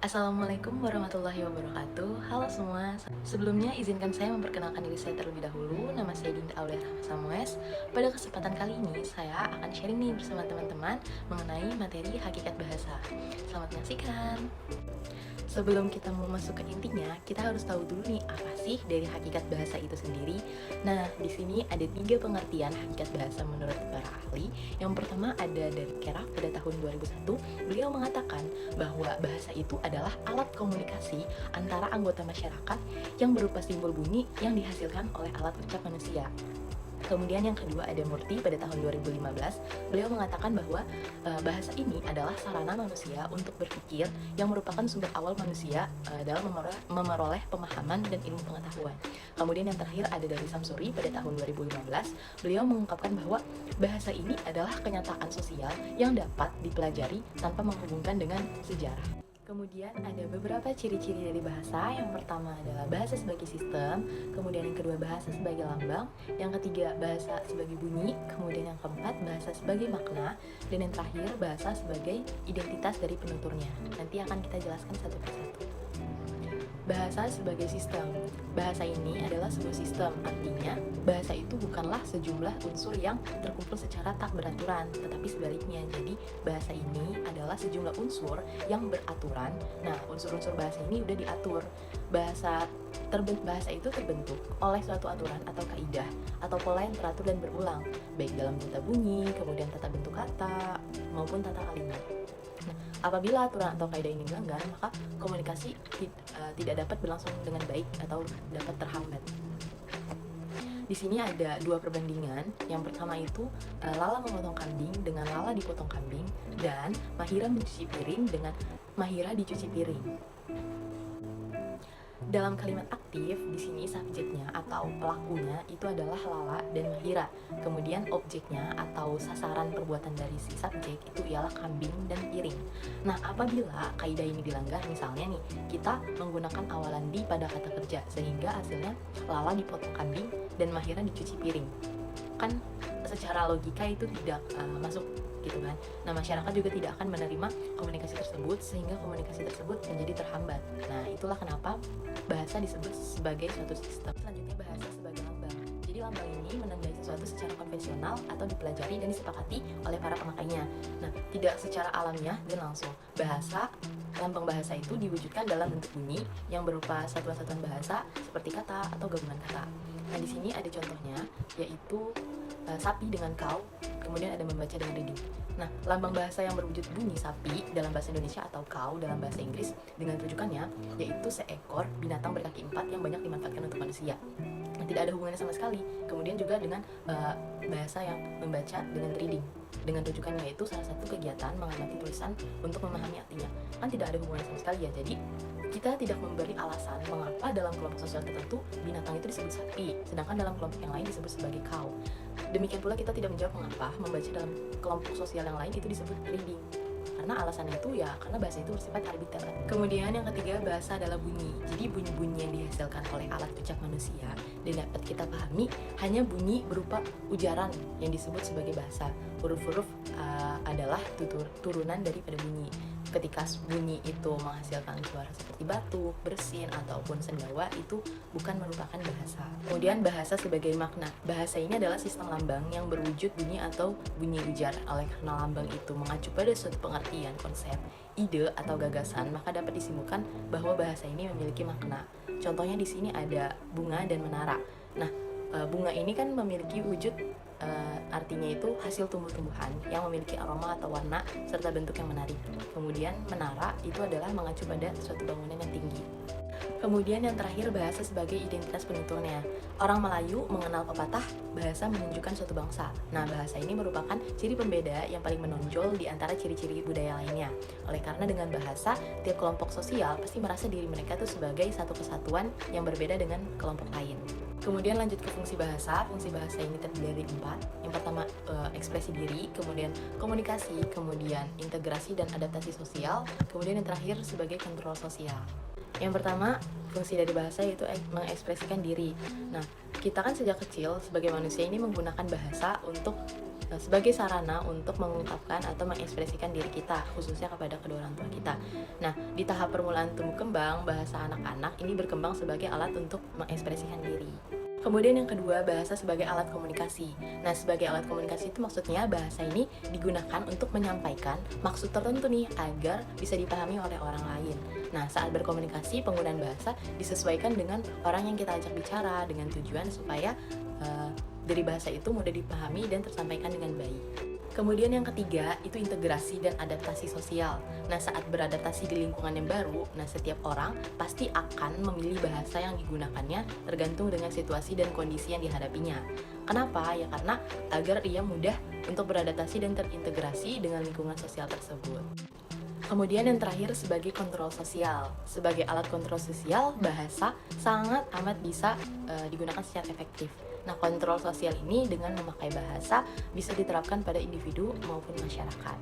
Assalamualaikum warahmatullahi wabarakatuh. Halo semua. Sebelumnya izinkan saya memperkenalkan diri saya terlebih dahulu. Nama saya Dinda Aulia Rahma Samues. Pada kesempatan kali ini saya akan sharing nih bersama teman-teman mengenai materi hakikat bahasa. Selamat menyaksikan. Sebelum kita mau masuk ke intinya, kita harus tahu dulu nih apa sih dari hakikat bahasa itu sendiri. Nah, di sini ada 3 pengertian hakikat bahasa menurut para ahli. Yang pertama ada dari Kerak pada tahun 2001. Beliau mengatakan bahwa bahasa itu adalah alat komunikasi antara anggota masyarakat yang berupa simbol bunyi yang dihasilkan oleh alat ucap manusia. Kemudian yang kedua ada Murti pada tahun 2015. Beliau mengatakan bahwa bahasa ini adalah sarana manusia untuk berpikir yang merupakan sumber awal manusia dalam memperoleh pemahaman dan ilmu pengetahuan. Kemudian yang terakhir ada dari Samsuri pada tahun 2015. Beliau mengungkapkan bahwa bahasa ini adalah kenyataan sosial yang dapat dipelajari tanpa menghubungkan dengan sejarah. Kemudian ada beberapa ciri-ciri dari bahasa. Yang pertama adalah bahasa sebagai sistem, kemudian yang kedua bahasa sebagai lambang, yang ketiga bahasa sebagai bunyi, kemudian yang keempat bahasa sebagai makna, dan yang terakhir bahasa sebagai identitas dari penuturnya. Nanti akan kita jelaskan satu persatu. Bahasa sebagai sistem. Bahasa ini adalah sebuah sistem, artinya bahasa itu bukanlah sejumlah unsur yang terkumpul secara tak beraturan, tetapi sebaliknya. Jadi bahasa ini adalah sejumlah unsur yang beraturan. Nah, unsur-unsur bahasa ini udah diatur. Bahasa itu terbentuk oleh suatu aturan atau kaidah atau pola yang teratur dan berulang, baik dalam tata bunyi, kemudian tata bentuk kata, maupun tata kalimat. Nah, apabila aturan atau kaidah ini dilanggar, maka komunikasi tidak dapat berlangsung dengan baik atau dapat terhambat. Di sini ada 2 perbandingan. Yang pertama itu Lala memotong kambing dengan Lala dipotong kambing, dan Mahira mencuci piring dengan Mahira dicuci piring. Dalam kalimat aktif, di sini subjeknya atau pelakunya itu adalah Lala dan Mahira. Kemudian objeknya atau sasaran perbuatan dari si subjek itu ialah kambing dan piring. Nah, apabila kaidah ini dilanggar, misalnya nih, kita menggunakan awalan di pada kata kerja, sehingga hasilnya Lala dipotong kambing dan Mahira dicuci piring. Kan secara logika itu tidak masuk gitu kan. Nah, masyarakat juga tidak akan menerima komunikasi tersebut, sehingga komunikasi tersebut menjadi terhambat. Nah, itulah kenapa bahasa disebut sebagai suatu sistem. Selanjutnya bahasa sebagai lambang. Jadi lambang ini menandai sesuatu secara konvensional atau dipelajari dan disepakati oleh para pemakainya. Nah, tidak secara alamiah dan langsung. Lambang bahasa itu diwujudkan dalam bentuk bunyi yang berupa satuan-satuan bahasa seperti kata atau gabungan kata. Nah, di sini ada contohnya, yaitu sapi dengan kau, kemudian ada membaca dengan reading. Nah, lambang bahasa yang berwujud bunyi sapi dalam bahasa Indonesia atau kau dalam bahasa Inggris dengan rujukannya yaitu seekor binatang berkaki 4 yang banyak dimanfaatkan untuk manusia. Nah, tidak ada hubungannya sama sekali. Kemudian juga dengan bahasa yang membaca dengan reading dengan rujukannya yaitu salah satu kegiatan mengamati tulisan untuk memahami artinya. Kan tidak ada hubungannya sama sekali ya. Jadi kita tidak memberi alasan mengapa dalam kelompok sosial tertentu binatang itu disebut sapi, sedangkan dalam kelompok yang lain disebut sebagai kau. Demikian pula kita tidak menjawab mengapa membaca dalam kelompok sosial yang lain itu disebut reading. Karena alasannya itu ya karena bahasa itu bersifat arbiter. Kemudian yang ketiga, bahasa adalah bunyi. Jadi bunyi-bunyi yang dihasilkan oleh alat ucap manusia dan dapat kita pahami hanya bunyi berupa ujaran yang disebut sebagai bahasa. Huruf-huruf adalah turunan daripada bunyi. Ketika bunyi itu menghasilkan suara seperti batuk, bersin, ataupun sendawa, itu bukan merupakan bahasa. Kemudian bahasa sebagai makna. Bahasa ini adalah sistem lambang yang berwujud bunyi atau bunyi ujar. Oleh karena lambang itu mengacu pada suatu pengertian, konsep, ide, atau gagasan, maka dapat disimpulkan bahwa bahasa ini memiliki makna. Contohnya di sini ada bunga dan menara. Nah, bunga ini kan memiliki wujud artinya itu hasil tumbuh-tumbuhan yang memiliki aroma atau warna serta bentuk yang menarik. Kemudian menara itu adalah mengacu pada suatu bangunan yang tinggi. Kemudian yang terakhir, bahasa sebagai identitas penuturnya. Orang Melayu mengenal pepatah, bahasa menunjukkan suatu bangsa. Nah, bahasa ini merupakan ciri pembeda yang paling menonjol di antara ciri-ciri budaya lainnya. Oleh karena dengan bahasa, tiap kelompok sosial pasti merasa diri mereka itu sebagai satu kesatuan yang berbeda dengan kelompok lain. Kemudian lanjut ke fungsi bahasa. Fungsi bahasa ini terdiri dari 4. Yang pertama ekspresi diri, kemudian komunikasi, kemudian integrasi dan adaptasi sosial, kemudian yang terakhir sebagai kontrol sosial. Yang pertama, fungsi dari bahasa yaitu mengekspresikan diri. Nah, kita kan sejak kecil sebagai manusia ini menggunakan bahasa untuk sebagai sarana untuk mengungkapkan atau mengekspresikan diri kita, khususnya kepada kedua orang tua kita. Nah, di tahap permulaan tumbuh kembang, bahasa anak-anak ini berkembang sebagai alat untuk mengekspresikan diri. Kemudian yang kedua, bahasa sebagai alat komunikasi. Nah, sebagai alat komunikasi itu maksudnya bahasa ini digunakan untuk menyampaikan maksud tertentu nih agar bisa dipahami oleh orang lain. Nah, saat berkomunikasi, penggunaan bahasa disesuaikan dengan orang yang kita ajak bicara dengan tujuan supaya dari bahasa itu mudah dipahami dan tersampaikan dengan baik. Kemudian yang ketiga, itu integrasi dan adaptasi sosial. Nah, saat beradaptasi di lingkungan yang baru, nah setiap orang pasti akan memilih bahasa yang digunakannya tergantung dengan situasi dan kondisi yang dihadapinya. Kenapa? Ya karena agar ia mudah untuk beradaptasi dan terintegrasi dengan lingkungan sosial tersebut. Kemudian yang terakhir sebagai kontrol sosial. Sebagai alat kontrol sosial, bahasa sangat amat bisa digunakan secara efektif. Nah, kontrol sosial ini dengan memakai bahasa bisa diterapkan pada individu maupun masyarakat.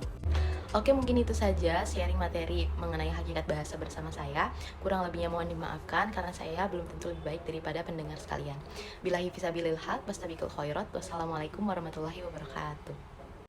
Oke, mungkin itu saja sharing materi mengenai hakikat bahasa bersama saya. Kurang lebihnya mohon dimaafkan karena saya belum tentu lebih baik daripada pendengar sekalian. Billahi fisabilil haq, wastabiqul khairat. Wassalamualaikum warahmatullahi wabarakatuh.